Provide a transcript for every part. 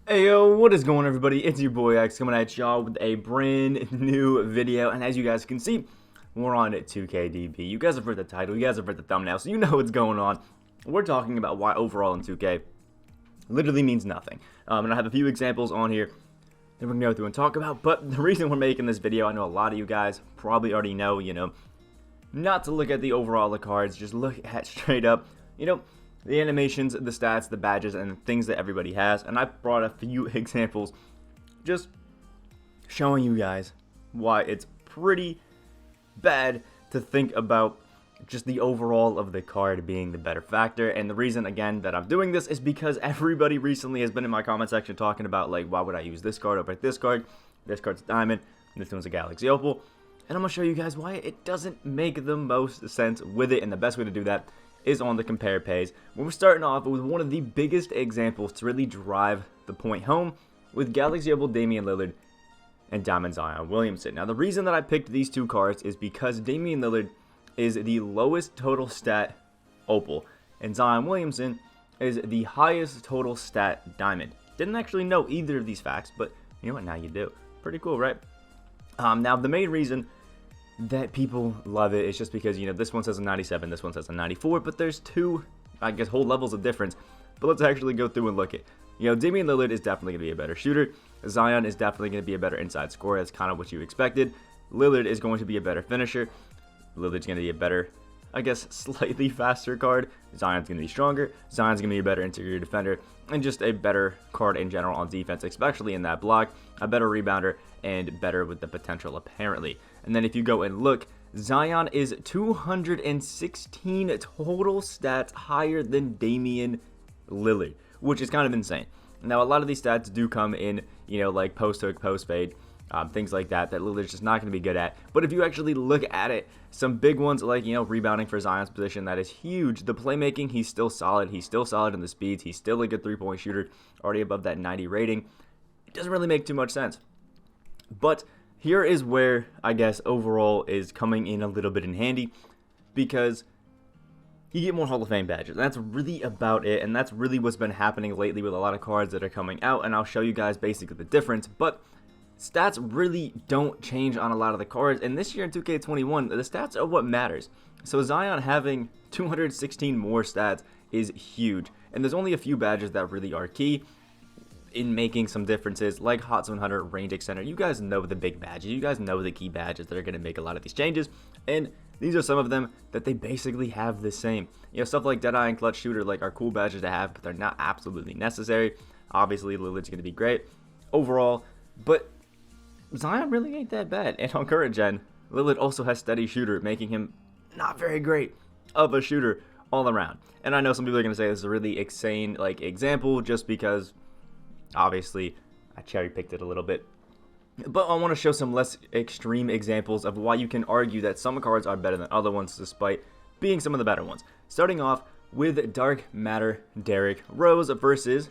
Hey yo, what is going on everybody? It's your boy X coming at y'all with a brand new video, and as you guys can see, we're on 2KDB. You guys have read the title, you guys have read the thumbnail, so you know what's going on. We're talking about why overall in 2K literally means nothing. And I have a few examples on here that we're going to go through and talk about, but the reason we're making this video, I know a lot of you guys probably already know, not to look at the overall of the cards, just look at straight up, the animations, the stats, the badges, and the things that everybody has. And I brought a few examples just showing you guys why it's pretty bad to think about just the overall of the card being the better factor. And the reason, again, that I'm doing this is because everybody recently has been in my comment section talking about, like, why would I use this card over this card? This card's a diamond, this one's a galaxy opal. And I'm going to show you guys why it doesn't make the most sense with it. And the best way to do that is on the compare page. We're starting off with one of the biggest examples to really drive the point home with Galaxy Opal Damian Lillard and Diamond Zion Williamson. Now, the reason that I picked these two cards is because Damian Lillard is the lowest total stat Opal, and Zion Williamson is the highest total stat Diamond. Didn't actually know either of these facts, but you know what, now you do. Pretty cool, right? Now, the main reason that people love it is just because, this one says a 97, this one says a 94, but there's two, I guess, whole levels of difference. But let's actually go through and look at, Damian Lillard is definitely going to be a better shooter. Zion is definitely going to be a better inside scorer. That's kind of what you expected. Lillard is going to be a better finisher. Lillard's going to be a better, I guess, slightly faster card. Zion's going to be stronger. Zion's going to be a better interior defender and just a better card in general on defense, especially in that block, a better rebounder, and better with the potential, apparently. And then if you go and look, Zion is 216 total stats higher than Damian Lillard, which is kind of insane. Now, a lot of these stats do come in, like post hook, post fade, things like that Lillard's just not going to be good at. But if you actually look at it, some big ones like, rebounding for Zion's position, that is huge. The playmaking, he's still solid. He's still solid in the speeds. He's still a good three-point shooter, already above that 90 rating. It doesn't really make too much sense. But here is where, I guess, overall is coming in a little bit in handy, because you get more Hall of Fame badges. That's really about it, and that's really what's been happening lately with a lot of cards that are coming out, and I'll show you guys basically the difference. But stats really don't change on a lot of the cards, and this year in 2K21, the stats are what matters. So Zion having 216 more stats is huge, and there's only a few badges that really are key in making some differences, like Hot Zone Hunter, Range Extender. You guys know the big badges. You guys know the key badges that are going to make a lot of these changes, and these are some of them that they basically have the same. Stuff like Deadeye and Clutch Shooter are cool badges to have, but they're not absolutely necessary. Obviously, Lillard's going to be great overall, but Zion really ain't that bad. And on current gen, Lillard also has Steady Shooter, making him not very great of a shooter all around. And I know some people are going to say this is a really insane example just because obviously I cherry picked it a little bit. But I want to show some less extreme examples of why you can argue that some cards are better than other ones despite being some of the better ones. Starting off with Dark Matter Derrick Rose versus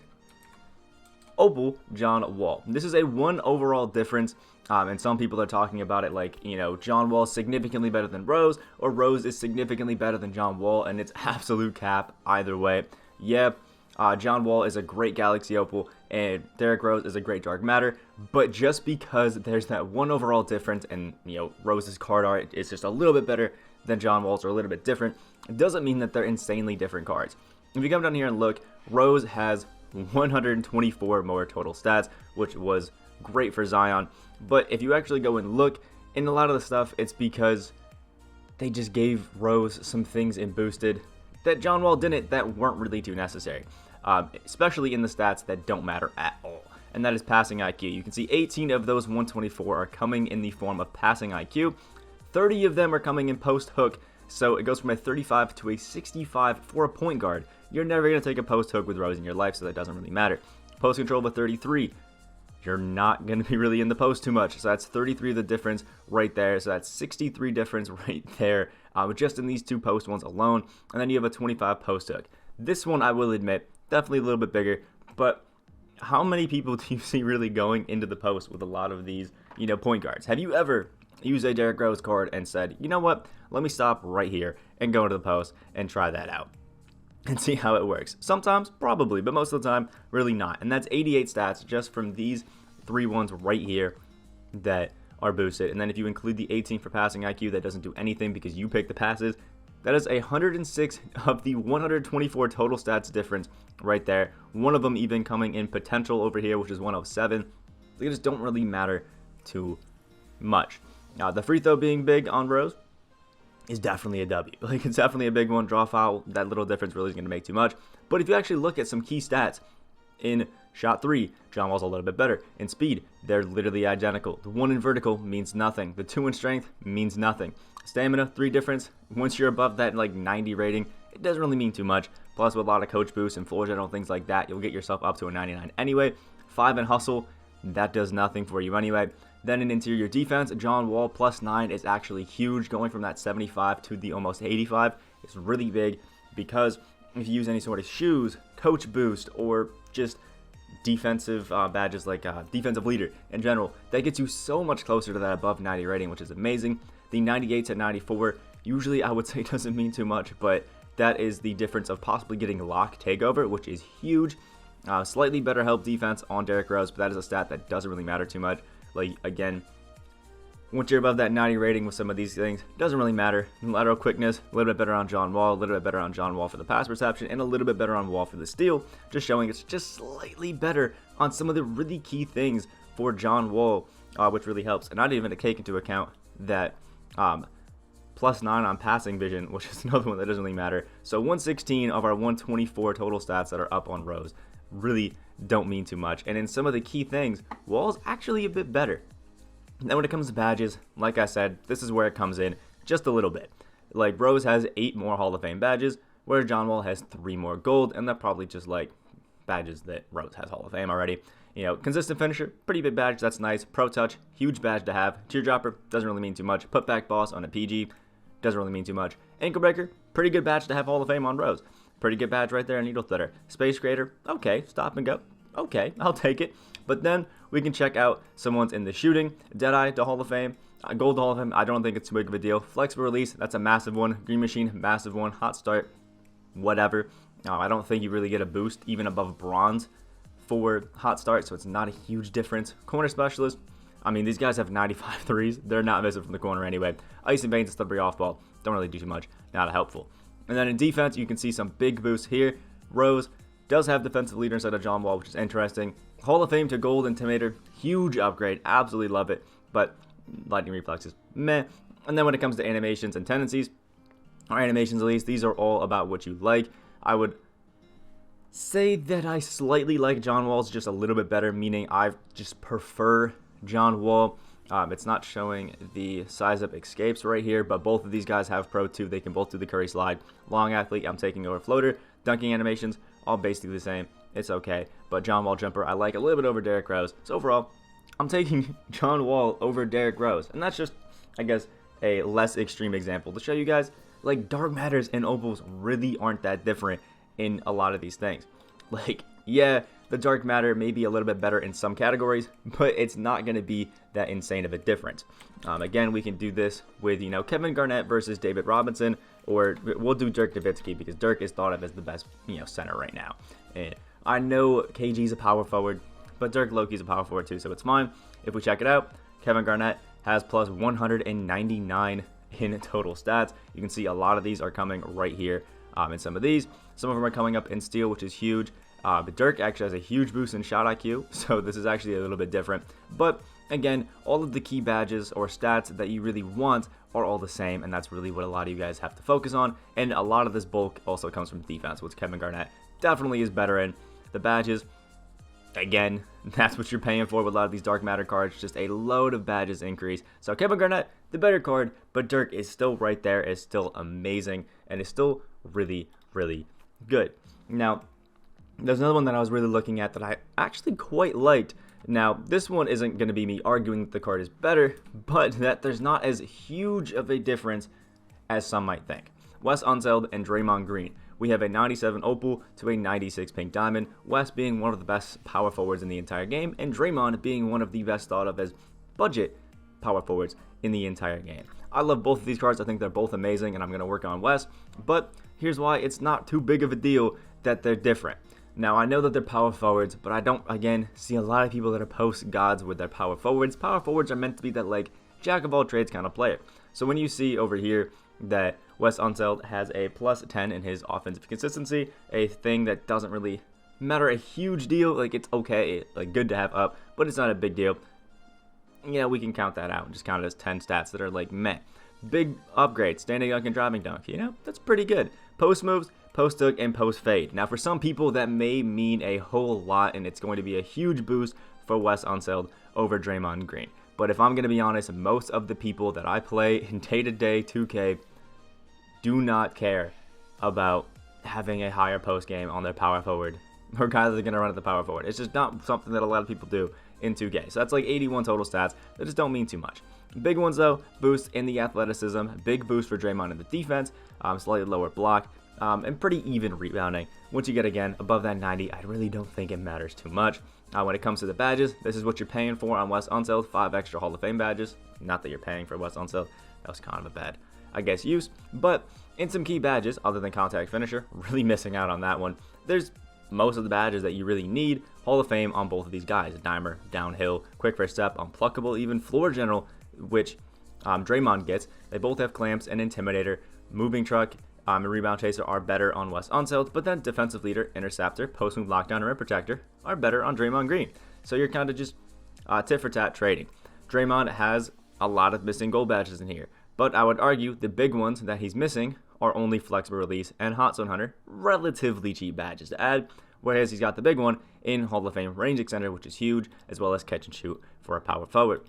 Opal John Wall. This is a 1 overall difference, and some people are talking about it like, John Wall is significantly better than Rose, or Rose is significantly better than John Wall, and it's absolute cap either way. Yeah, John Wall is a great Galaxy Opal, and Derrick Rose is a great Dark Matter, but just because there's that 1 overall difference, and, Rose's card art is just a little bit better than John Wall's, or a little bit different, it doesn't mean that they're insanely different cards. If you come down here and look, Rose has 124 more total stats, which was great for Zion. But if you actually go and look in a lot of the stuff, it's because they just gave Rose some things and boosted that John Wall didn't, that weren't really too necessary, especially in the stats that don't matter at all, and that is passing IQ. You can see 18 of those 124 are coming in the form of passing IQ. 30 of them are coming in post hook, so it goes from a 35 to a 65 for a point guard. You're never going to take a post hook with Rose in your life, so that doesn't really matter. Post control of a 33. You're not going to be really in the post too much, so that's 33 of the difference right there. So that's 63 difference right there, just in these two post ones alone. And then you have a 25 post hook. This one, I will admit, definitely a little bit bigger, but how many people do you see really going into the post with a lot of these, point guards? Have you ever used a Derrick Rose card and said, you know what, let me stop right here and go into the post and try that out? and see how it works. Sometimes, probably, but most of the time, really not. And that's 88 stats just from these 3 ones right here that are boosted. And then if you include the 18 for passing IQ, that doesn't do anything because you pick the passes. That is 106 of the 124 total stats difference right there. One of them even coming in potential over here, which is 107. They just don't really matter too much. The free throw being big on Rose is definitely a W. Like, it's definitely a big one. Draw foul, that little difference really is going to make too much. But if you actually look at some key stats, in shot 3, John Wall's a little bit better. In speed, they're literally identical. The 1 in vertical means nothing. The 2 in strength means nothing. Stamina, 3 difference. Once you're above that like 90 rating, it doesn't really mean too much. Plus, with a lot of coach boosts and floor general things like that, you'll get yourself up to a 99 anyway. 5 in hustle, that does nothing for you anyway. Then in interior defense, John Wall plus 9 is actually huge. Going from that 75 to the almost 85 is really big because if you use any sort of shoes, coach boost, or just defensive badges like defensive leader in general, that gets you so much closer to that above 90 rating, which is amazing. The 98 to 94, usually I would say doesn't mean too much, but that is the difference of possibly getting lock takeover, which is huge. Slightly better help defense on Derrick Rose, but that is a stat that doesn't really matter too much. Like, again, once you're above that 90 rating with some of these things, it doesn't really matter. Lateral quickness, a little bit better on John Wall, a little bit better on John Wall for the pass perception, and a little bit better on Wall for the steal, just showing it's just slightly better on some of the really key things for John Wall, which really helps. And I didn't even take into account that plus 9 on passing vision, which is another one that doesn't really matter. So 116 of our 124 total stats that are up on Rose really don't mean too much. And in some of the key things, Wall's actually a bit better. Then when it comes to badges, like I said, this is where it comes in just a little bit. Like, Rose has 8 more Hall of Fame badges, whereas John Wall has 3 more gold, and they're probably just like badges that Rose has Hall of Fame already. You know, consistent finisher, pretty big badge, that's nice. Pro touch, huge badge to have. Teardropper, doesn't really mean too much. Putback boss on a PG, doesn't really mean too much. Ankle breaker, pretty good badge to have Hall of Fame on Rose. Pretty good badge right there, needle threader. Space creator, okay. Stop and go, okay, I'll take it. But then we can check out someone's in the shooting. Deadeye to Hall of Fame. Gold to Hall of Fame, I don't think it's too big of a deal. Flexible release, that's a massive one. Green Machine, massive one. Hot start, whatever. I don't think you really get a boost even above bronze for hot start, so it's not a huge difference. Corner specialist, I mean, these guys have 95 threes. They're not missing from the corner anyway. Ice and Veins and slippery off ball, don't really do too much. Not helpful. And then in defense, you can see some big boosts here. Rose does have defensive leader instead of John Wall, which is interesting. Hall of Fame to gold Intimidator, huge upgrade, absolutely love it. But lightning reflexes, meh. And then when it comes to animations and tendencies, or animations at least, these are all about what you like. I would say that I slightly like John Wall's just a little bit better, meaning I just prefer John Wall. It's not showing the size up escapes right here, but both of these guys have Pro 2. They can both do the Curry slide. Long athlete, I'm taking over floater. Dunking animations, all basically the same. It's okay. But John Wall jumper, I like a little bit over Derrick Rose. So overall, I'm taking John Wall over Derrick Rose. And that's just, I guess, a less extreme example to show you guys, like, dark matters and opals really aren't that different in a lot of these things. Like, yeah, the dark matter may be a little bit better in some categories, but it's not going to be that insane of a difference. Again, we can do this with, you know, Kevin Garnett versus David Robinson, or we'll do Dirk Nowitzki because Dirk is thought of as the best, you know, center right now. And I know KG's a power forward, but Dirk Loki's a power forward too, so it's fine. If we check it out, Kevin Garnett has plus 199 in total stats. You can see a lot of these are coming right here in some of these. Some of them are coming up in steal, which is huge. But Dirk actually has a huge boost in shot IQ, so this is actually a little bit different. But again, all of the key badges or stats that you really want are all the same, and that's really what a lot of you guys have to focus on. And a lot of this bulk also comes from defense, which Kevin Garnett definitely is better in. The badges, again, that's what you're paying for with a lot of these dark matter cards, just a load of badges increase. So Kevin Garnett, the better card, but Dirk is still right there, is still amazing, and is still really, really good. Now, there's another one that I was really looking at that I actually quite liked. Now, this one isn't going to be me arguing that the card is better, but that there's not as huge of a difference as some might think. Wes Unseld and Draymond Green. We have a 97 opal to a 96 pink diamond, Wes being one of the best power forwards in the entire game, and Draymond being one of the best thought of as budget power forwards in the entire game. I love both of these cards. I think they're both amazing, and I'm going to work on Wes. But here's why it's not too big of a deal that they're different. Now, I know that they're power forwards, but I don't, again, see a lot of people that are post gods with their power forwards. Power forwards are meant to be that, like, jack of all trades kind of player. So when you see over here that Wes Unseld has a plus 10 in his offensive consistency, a thing that doesn't really matter a huge deal, like, it's okay, like, good to have up, but it's not a big deal. Yeah, we can count that out and just count it as 10 stats that are like meh. Big upgrade, standing dunk and driving dunk, you know, that's pretty good. Post moves, post hook, and post fade. Now for some people that may mean a whole lot, and it's going to be a huge boost for Wes Unseld over Draymond Green. But if I'm going to be honest, most of the people that I play in day-to-day 2K do not care about having a higher post game on their power forward, or guys that are going to run at the power forward. It's just not something that a lot of people do in 2K. So that's like 81 total stats that just don't mean too much. Big ones though, boost in the athleticism, big boost for Draymond in the defense, slightly lower block, and pretty even rebounding. Once you get again above that 90, I really don't think it matters too much. When it comes to the badges, this is what you're paying for on Wes Unseld, 5 extra Hall of Fame badges. Not that you're paying for Wes Unseld, that was kind of a bad, I guess, use. But in some key badges, other than contact finisher, really missing out on that one. There's most of the badges that you really need. Hall of Fame on both of these guys. Dimer, downhill, quick first step, unpluckable, even floor general, which Draymond gets. They both have clamps and intimidator. Moving truck and rebound chaser are better on Wes Unseld, but then defensive leader, interceptor, post move lockdown, and rim protector are better on Draymond Green. So you're kind of just tit for tat trading. Draymond has a lot of missing gold badges in here, but I would argue the big ones that he's missing are only flexible release and hot zone hunter, relatively cheap badges to add, whereas he's got the big one in Hall of Fame range extender, which is huge, as well as catch and shoot for a power forward.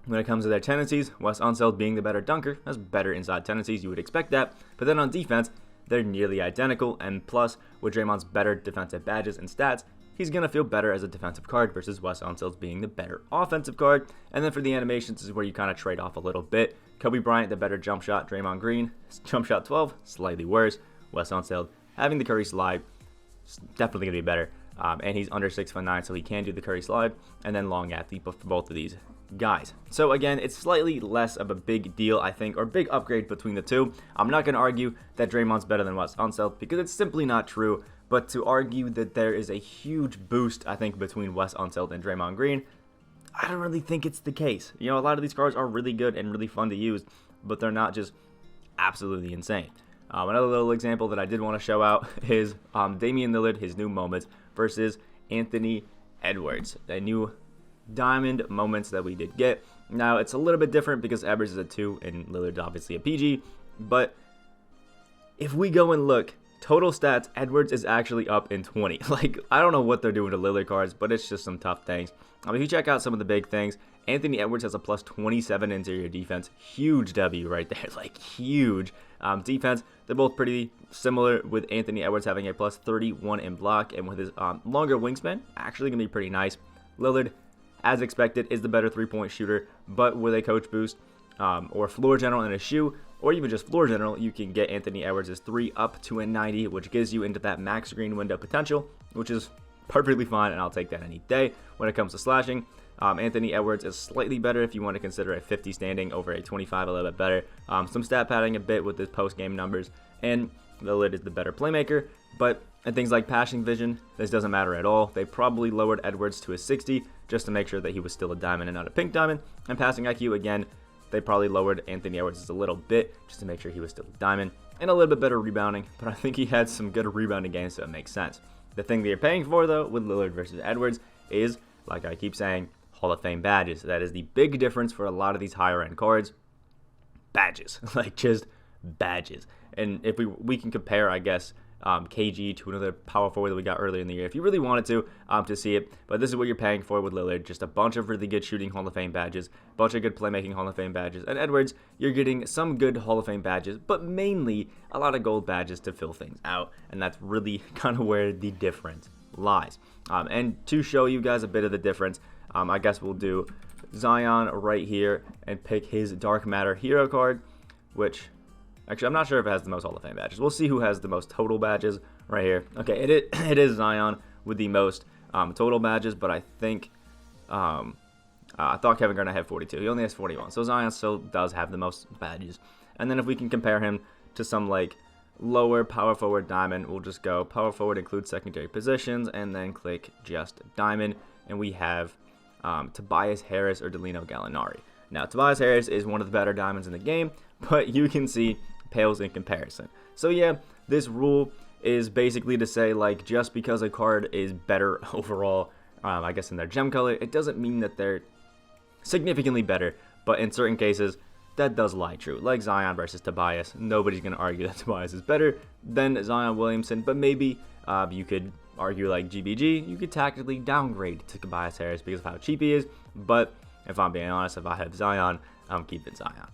When it comes to their tendencies, Wes Unseld being the better dunker has better inside tendencies, you would expect that, but then on defense, they're nearly identical, and plus, with Draymond's better defensive badges and stats, he's going to feel better as a defensive card versus Wes Unseld's being the better offensive card. And then for the animations, this is where you kind of trade off a little bit. Kobe Bryant, the better jump shot. Draymond Green, jump shot 12, slightly worse. Wes Unseld having the Curry slide, definitely going to be better. And he's under 6'9", so he can do the Curry slide. And then long athlete for both of these guys. So again, it's slightly less of a big deal, I think, or big upgrade between the two. I'm not going to argue that Draymond's better than Wes Unseld because it's simply not true. But to argue that there is a huge boost, I think, between Wes Unseld and Draymond Green, I don't really think it's the case. You know, a lot of these cards are really good and really fun to use, but they're not just absolutely insane. Another little example that I did want to show out is Damian Lillard, his new moments, versus Anthony Edwards, a new diamond moments that we did get. Now, it's a little bit different because Edwards is a 2 and Lillard's obviously a PG, but if we go and look, total stats, Edwards is actually up in 20. Like, I don't know what they're doing to Lillard cards, but it's just some tough things. If you check out some of the big things, Anthony Edwards has a plus 27 interior defense. Huge W right there, like huge. Defense, they're both pretty similar, with Anthony Edwards having a plus 31 in block, and with his longer wingspan, actually going to be pretty nice. Lillard, as expected, is the better three-point shooter, but with a coach boost or floor general and a shoe, or even just floor general, you can get Anthony Edwards' 3 up to a 90, which gives you into that max screen window potential, which is perfectly fine, and I'll take that any day. When it comes to slashing, Anthony Edwards is slightly better if you want to consider a 50 standing over a 25, a little bit better. Some stat padding a bit with his post-game numbers, and Lillard is the better playmaker, but at things like passing vision, this doesn't matter at all. They probably lowered Edwards to a 60 just to make sure that he was still a diamond and not a pink diamond, and passing IQ, again, they probably lowered Anthony Edwards just a little bit just to make sure he was still a diamond, and a little bit better rebounding, but I think he had some good rebounding games, so it makes sense. The thing that you're paying for, though, with Lillard versus Edwards is, like I keep saying, Hall of Fame badges. That is the big difference for a lot of these higher-end cards. Badges. Like, just badges. And if we can compare, I guess, KG to another power forward that we got earlier in the year, if you really wanted to see it. But this is what you're paying for with Lillard. Just a bunch of really good shooting Hall of Fame badges, a bunch of good playmaking Hall of Fame badges. And Edwards, you're getting some good Hall of Fame badges, but mainly a lot of gold badges to fill things out. And that's really kind of where the difference lies. And to show you guys a bit of the difference, I guess we'll do Zion right here and pick his Dark Matter hero card, which... Actually, I'm not sure if it has the most Hall of Fame badges. We'll see who has the most total badges right here. Okay, it is Zion with the most total badges, but I think I thought Kevin Garnett had 42. He only has 41. So Zion still does have the most badges. And then if we can compare him to some like lower power forward diamond, we'll just go power forward includes secondary positions and then click just diamond. And we have Tobias Harris or Delino Gallinari. Now, Tobias Harris is one of the better diamonds in the game, but you can see pales in comparison. So yeah, this rule is basically to say, like, just because a card is better overall, I guess in their gem color, it doesn't mean that they're significantly better, but in certain cases, that does lie true. Like Zion versus Tobias, nobody's going to argue that Tobias is better than Zion Williamson, but maybe you could argue like GBG, you could tactically downgrade to Tobias Harris because of how cheap he is, but if I'm being honest, if I have Zion, I'm keeping Zion.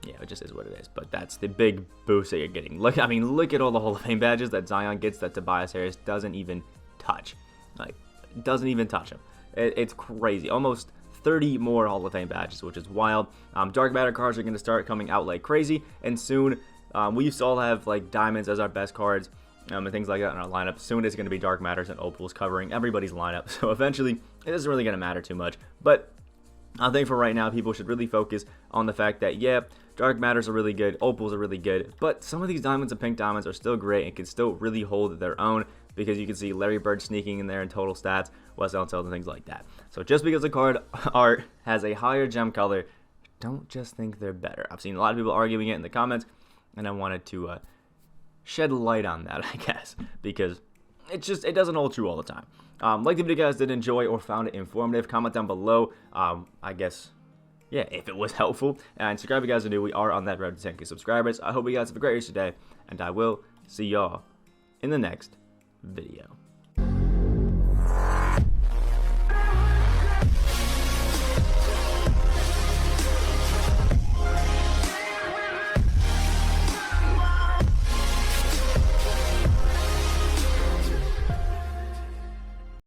Yeah, it just is what it is. But that's the big boost that you're getting. Look at all the Hall of Fame badges that Zion gets that Tobias Harris doesn't even touch. Like, doesn't even touch him. It's crazy. Almost 30 more Hall of Fame badges, which is wild. Dark matter cards are going to start coming out like crazy, and soon we used to all have like diamonds as our best cards and things like that in our lineup. Soon it's going to be dark matters and opals covering everybody's lineup. So eventually, it isn't really going to matter too much. But I think for right now, people should really focus on the fact that, yeah, dark matters are really good, opals are really good, but some of these diamonds and pink diamonds are still great and can still really hold their own, because you can see Larry Bird sneaking in there in total stats, Wes Unseld, and things like that. So just because the card art has a higher gem color, don't just think they're better. I've seen a lot of people arguing it in the comments, and I wanted to shed light on that, I guess, because it doesn't hold true all the time. Like the video, guys, did enjoy or found it informative, comment down below. I guess, yeah, if it was helpful. And subscribe if you guys are new. We are on that road to 10K subscribers. I hope you guys have a great rest of your day, and I will see y'all in the next video.